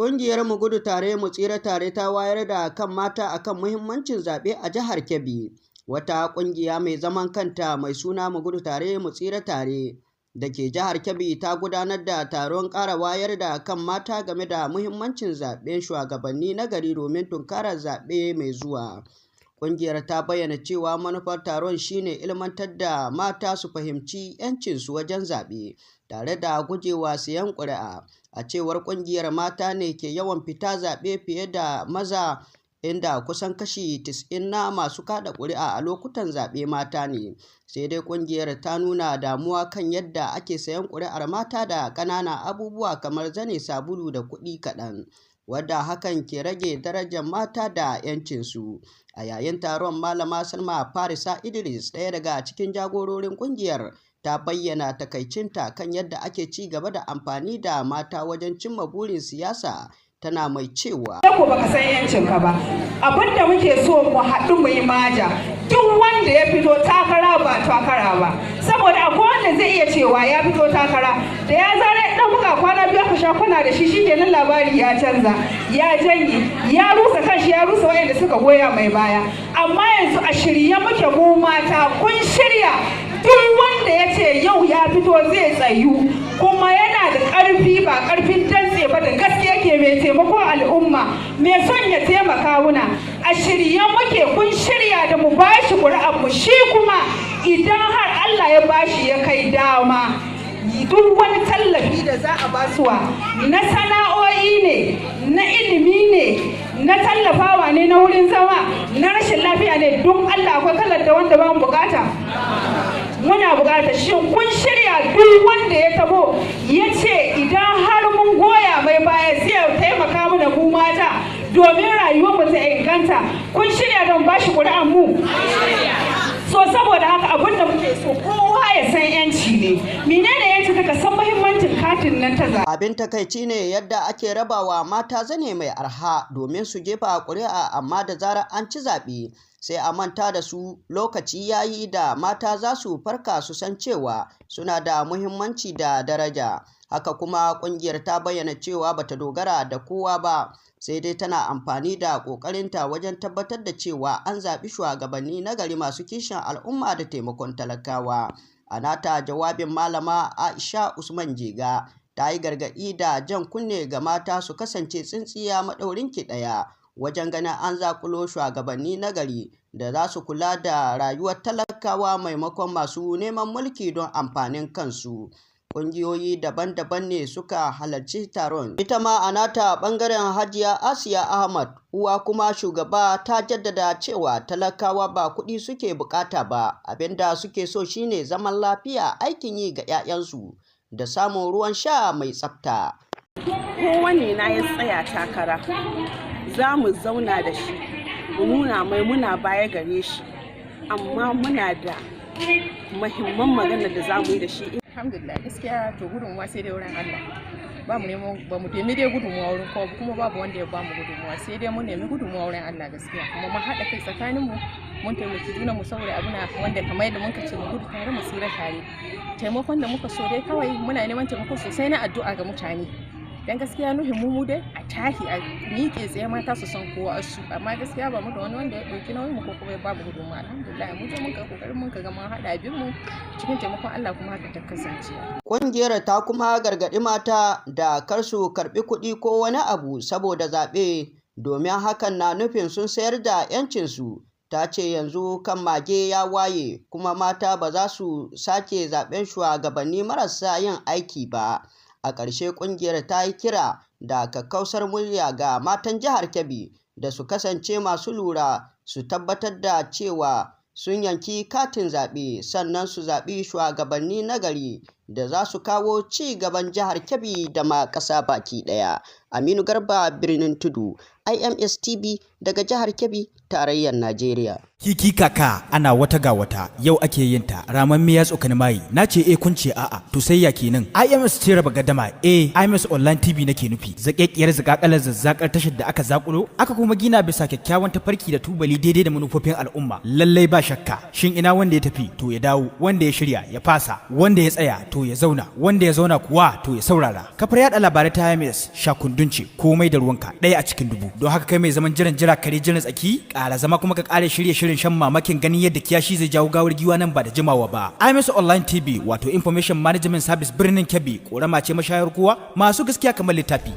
Kungiyar Mugudu Tare Tsira Tare ta wayar da kan mata akan muhimmancin zaɓe a jihar Kebbi. Wata ƙungiya mai zaman kanta mai suna Mugudu Tare Tsira Tare da ke jihar Kebbi ta gudanar da taron ƙara wayar da kan mata game da muhimmancin zaɓen shugabanni na gari domin tunkarar zaɓe mai zuwa. Ƙungiyar ta bayyana cewa manufar taron shine ilmantar da mata su fahimci 'yancinsu wajen zaɓe tare da gujewa siyan ƙuri'a. A cewar ƙungiyar, mata ne ke yawan fita zaɓe fiye da maza, inda kusan kashi 90 na masu kaɗa ƙuri'a a lokutan zaɓe mata ne. Sai dai ƙungiyar ta nuna damuwa kan yadda ake sayan ƙuri'ar mata da ƙananan abubuwa kamar zane, sabulu da kuɗi kaɗan, wadda hakan ke rage darajar mata da 'yancinsu. A yayin taron, Malama Salma Farisa Idris, ɗaya daga cikin jagororin ƙungiyar, ta bayyana takaicinta kan yadda ake ci gaba da amfani da mata wajen cimma burin siyasa, tana mai cewa ko baka san yancinka ba. Abin da muke so mu haɗu mu yi maja, duk wanda ya fito takara ba takara ba, saboda akwai wanda zai iya cewa ya fito takara da ya zare dan buga kwana biyu ka sha kwana da shi shikenan labari ya canza, ya janye, ya rusa kanshi, ya rusa wayanda suka goya mai baya. Amma yanzu a shirye muke mu mata, kun shirya duk wanda ya ce yau ya fito zai tsayu kuma yana da ƙarfi, ba ƙarfin dantse ba, da gaske ke mai taimakon al'umma, mai son ya taimaka wuna, a shirye muke, kun shirya da mu bashi ƙuri'ar mu. Shi kuma idan har Allah ya bashi ya kai dama, duk wani tallafi da za a basuwa na sana'o'i ne, na ilimi ne, na tallafawa ne, na wurin zama, na rashin lafiya ne, don Allah akwai kalar da wanda ba mu bukata. Muna bukatar shi. Kun shirya duk wanda ya tabo ya ce idan har mun goya mai baya sai ya taimaka mana mu mata domin rayuwar mu ta inganta, kun shirya don bashi ƙuri'an mu? So saboda haka abin da muke so kowa ya san yanci ne. Menene yanci? Ka san muhimmancin katin nan ta zaɓe. Abin takaici ne yadda ake rabawa mata zane mai arha domin su jefa ƙuri'a, amma da zarar an ci zaɓe sai a manta da su. Lokaci yayi da mata za su farka su san cewa suna da muhimmanci da daraja. Haka kuma ƙungiyar ta bayyana cewa bata dogara da kowa ba, sai dai tana amfani da ƙoƙarinta wajen tabbatar da cewa an zaɓi shugabanni na gari masu kishin al'umma da taimakon talakawa. A nata jawabin, Malama Aisha Usman Jega ta yi gargaɗi da jan kunne ga mata su kasance tsintsiya maɗaurinki ɗaya wajen ganin an zaƙulo shugabanni na gari da za su kula da rayuwar talakawa maimakon masu neman mulki don amfanin kansu. Ƙungiyoyi daban-daban ne suka halarci taron. Ita ma a nata ɓangaren, Hajiya Asiya Ahmad, uwa kuma shugaba, ta jaddada cewa talakawa ba kuɗi suke bukata ba, abinda suke so shine zaman lafiya, aikin yi ga 'ya'yansu da samun ruwan sha mai tsafta. Kowane na ya tsaya takara, za mu zauna da shi, mu nuna mai muna baya gare shi, amma muna da muhimman magana da za mu yi da shi. Alhamdulillah, gaskiya to gudunmuwa sai dai wurin Allah. Ba mu nemi dai gudunmuwa wurin kowa, kuma babu wanda ya ba mu gudunmuwa, sai dai mun nemi gudunmuwa wurin Allah gaskiya. Kuma mun haɗa kai tsakaninmu, mun taimaki juna mu saboda abu na wanda kamar yadda muka ce mu gudu tare mu tsira tare. Taimakon da muka so dai kawai muna neman taimako sosai na addu'a ga mutane. Dan gaskiya mu dai a tahi a miƙe tsaye mata su san kowa su, amma gaskiya ba mu da wani wanda ya ɗauki nauyin mu ko kuma ya ba mu gudunmuwa. Alhamdulillah, mu je mun ka kokarin mun ka ga mun haɗa abin mu cikin taimakon Allah, kuma haka ta kasance. Ƙungiyar ta kuma gargaɗi mata da kar su karɓi kuɗi ko wani abu saboda zaɓe, domin hakan na nufin sun sayar da 'yancinsu. Ta ce yanzu kan mage ya waye, kuma mata ba za su sake zaɓen shugabanni marasa yin aiki ba. A ƙarshe, ƙungiyar ta yi kira da kakkausar murya ga matan jihar Kebbi da su kasance masu lura, su tabbatar da cewa sun yanki katin zaɓe, sannan su zaɓi shugabanni na gari da za su kawo ci gaban jihar Kebbi da ma ƙasa baki ɗaya. Aminu Garba, Birnin Tudu, IMS TV daga jihar Kebbi, tarayyar Najeriya. Kiki kaka ana wata ga wata, yau ake yin ta, raman miya tsokani mai, na ce kun ce a'a, to sai ya kenan. IMS ce raba gadama, IMS Online TV nake nufi, zaƙeƙiyar zakakalar zazzakar tashar da aka zakulo, aka kuma gina bisa kyakkyawan tafarki da tubali daidai da manufofin al'umma. Lallai ba shakka, shin ina wanda ya tafi to ya dawo, wanda ya shirya ya fasa, wanda ya tsaya to to ya zauna, wanda ya zauna kuwa to ya saurara. Kafar yada labarai ta IMS shakundunce komai da ruwanka ɗaya a cikin dubu. Don haka kai mai zaman jira kare jiran tsaki ƙara zama kuma ka ƙara shirye shirin shan mamakin ganin yadda kiyashi zai jawo gawar giwa nan ba da jimawa ba. IMS Online TV wato Information Management Service birnin Kebbi korama ce mashayar kowa masu gaskiya kamar littafi.